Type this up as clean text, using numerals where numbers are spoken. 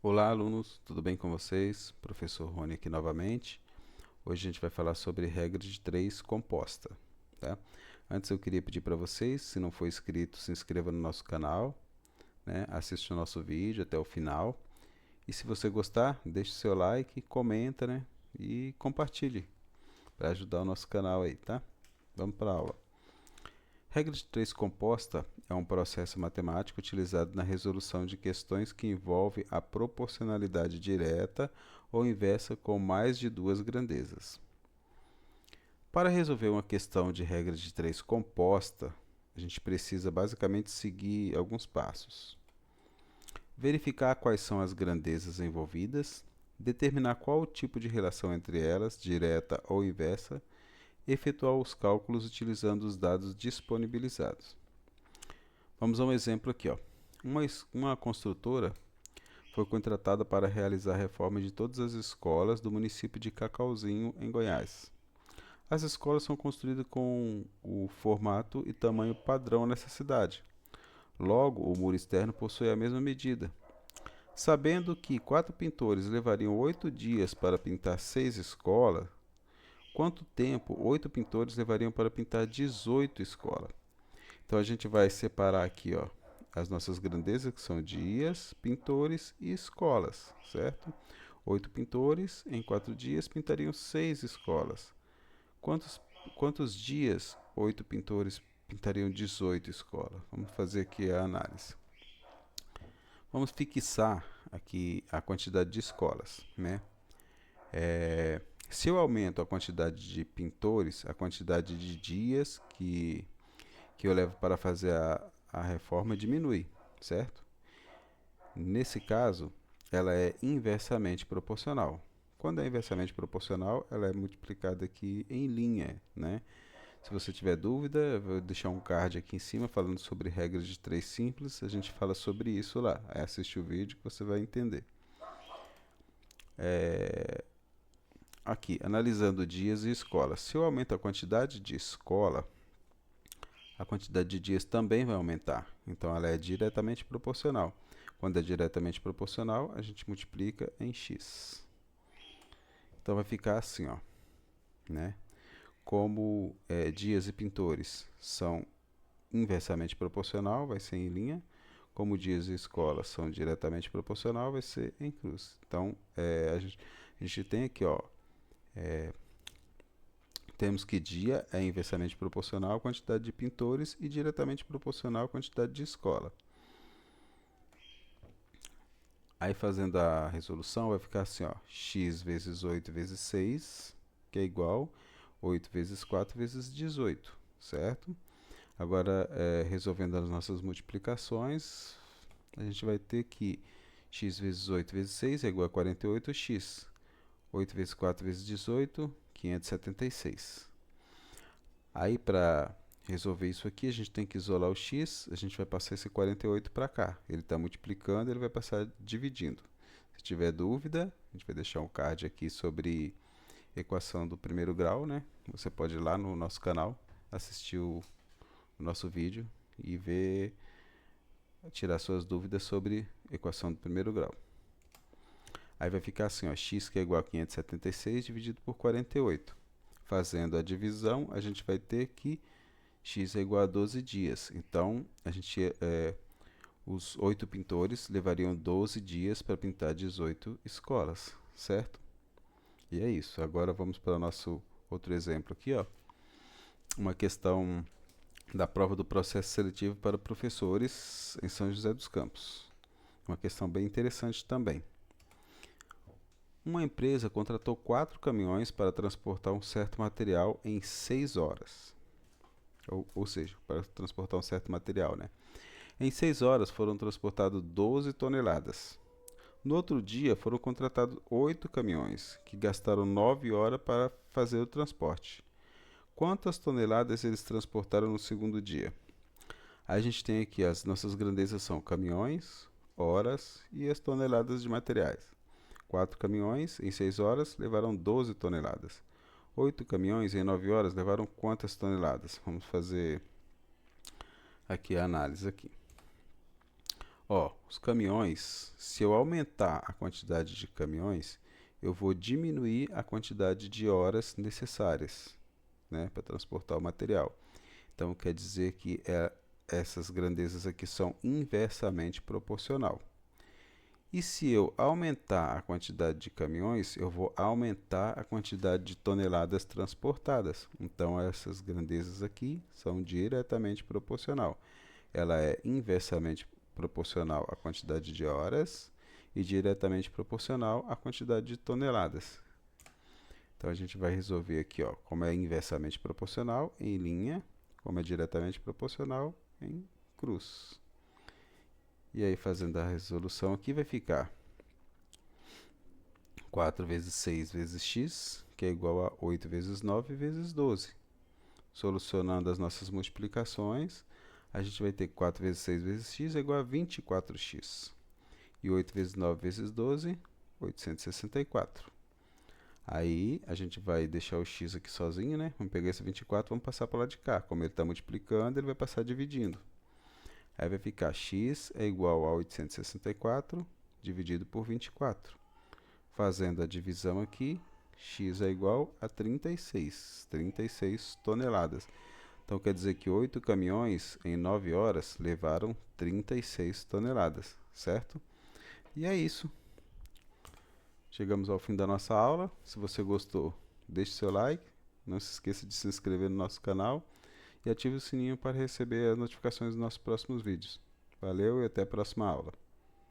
Olá, alunos, tudo bem com vocês? Professor Rony aqui novamente. Hoje a gente vai falar sobre regra de 3 composta, tá? Antes eu queria pedir para vocês, se não for inscrito, se inscreva no nosso canal, né? Assista o nosso vídeo até o final. E se você gostar, deixe o seu like, comenta, né? E compartilhe para ajudar o nosso canal aí, tá? Vamos para a aula. Regra de 3 composta é um processo matemático utilizado na resolução de questões que envolvem a proporcionalidade direta ou inversa com mais de duas grandezas. Para resolver uma questão de regra de 3 composta, a gente precisa basicamente seguir alguns passos. Verificar quais são as grandezas envolvidas, determinar qual o tipo de relação entre elas, direta ou inversa, efetuar os cálculos utilizando os dados disponibilizados. Vamos a um exemplo aqui, ó. Uma construtora foi contratada para realizar a reforma de todas as escolas do município de Cacauzinho, em Goiás. As escolas são construídas com o formato e tamanho padrão nessa cidade. Logo, o muro externo possui a mesma medida. Sabendo que 4 pintores levariam 8 dias para pintar 6 escolas, quanto tempo 8 pintores levariam para pintar 18 escolas? Então a gente vai separar aqui, ó, as nossas grandezas, que são dias, pintores e escolas, certo? 8 pintores em 4 dias pintariam 6 escolas. Quantos, quantos dias 8 pintores pintariam 18 escolas? Vamos fazer aqui a análise. Vamos fixar aqui a quantidade de escolas, né? Se eu aumento a quantidade de pintores, a quantidade de dias que eu levo para fazer a reforma diminui, certo? Nesse caso, ela é inversamente proporcional. Quando é inversamente proporcional, ela é multiplicada aqui em linha, né? Se você tiver dúvida, eu vou deixar um card aqui em cima falando sobre regras de 3 simples. A gente fala sobre isso lá. Aí assiste o vídeo que você vai entender. Aqui, analisando dias e escolas. Se eu aumento a quantidade de escola, a quantidade de dias também vai aumentar. Então, ela é diretamente proporcional. Quando é diretamente proporcional, a gente multiplica em x. Então, vai ficar assim, ó, né? Como dias e pintores são inversamente proporcional, vai ser em linha. Como dias e escolas são diretamente proporcional, vai ser em cruz. Então, a gente tem aqui, ó, temos que dia é inversamente proporcional à quantidade de pintores e diretamente proporcional à quantidade de escola. Aí fazendo a resolução vai ficar assim, ó, x vezes 8 vezes 6, que é igual 8 vezes 4 vezes 18, certo? Agora, resolvendo as nossas multiplicações, a gente vai ter que x vezes 8 vezes 6 é igual a 48x. 8 vezes 4 vezes 18, 576. Aí, para resolver isso aqui, a gente tem que isolar o x, a gente vai passar esse 48 para cá. Ele está multiplicando, ele vai passar dividindo. Se tiver dúvida, a gente vai deixar um card aqui sobre equação do primeiro grau, né? Você pode ir lá no nosso canal, assistir o nosso vídeo e ver, tirar suas dúvidas sobre equação do primeiro grau. Aí vai ficar assim, ó, x que é igual a 576 dividido por 48. Fazendo a divisão, a gente vai ter que x é igual a 12 dias. Então, os 8 pintores levariam 12 dias para pintar 18 escolas, certo? E é isso. Agora vamos para o nosso outro exemplo aqui, ó. Uma questão da prova do processo seletivo para professores em São José dos Campos. Uma questão bem interessante também. Uma empresa contratou 4 caminhões para transportar um certo material em 6 horas. Ou seja, para transportar um certo material, né? Em 6 horas foram transportadas 12 toneladas. No outro dia foram contratados 8 caminhões, que gastaram 9 horas para fazer o transporte. Quantas toneladas eles transportaram no segundo dia? A gente tem aqui as nossas grandezas são caminhões, horas e as toneladas de materiais. 4 caminhões em 6 horas levaram 12 toneladas. 8 caminhões em 9 horas levaram quantas toneladas? Vamos fazer aqui a análise aqui. Ó, os caminhões, se eu aumentar a quantidade de caminhões, eu vou diminuir a quantidade de horas necessárias, né, para transportar o material. Então, quer dizer que essas grandezas aqui são inversamente proporcional. E se eu aumentar a quantidade de caminhões, eu vou aumentar a quantidade de toneladas transportadas. Então, essas grandezas aqui são diretamente proporcional. Ela é inversamente proporcional à quantidade de horas e diretamente proporcional à quantidade de toneladas. Então, a gente vai resolver aqui, ó, como é inversamente proporcional em linha, como é diretamente proporcional em cruz. E aí, fazendo a resolução aqui, vai ficar 4 vezes 6 vezes x, que é igual a 8 vezes 9 vezes 12. Solucionando as nossas multiplicações, a gente vai ter que 4 vezes 6 vezes x é igual a 24x. E 8 vezes 9 vezes 12, 864. Aí, a gente vai deixar o x aqui sozinho, né? Vamos pegar esse 24, vamos passar para o lado de cá. Como ele está multiplicando, ele vai passar dividindo. Aí vai ficar x é igual a 864 dividido por 24. Fazendo a divisão aqui, x é igual a 36 toneladas. Então quer dizer que 8 caminhões em 9 horas levaram 36 toneladas, certo? E é isso. Chegamos ao fim da nossa aula. Se você gostou, deixe seu like. Não se esqueça de se inscrever no nosso canal e ative o sininho para receber as notificações dos nossos próximos vídeos. Valeu e até a próxima aula.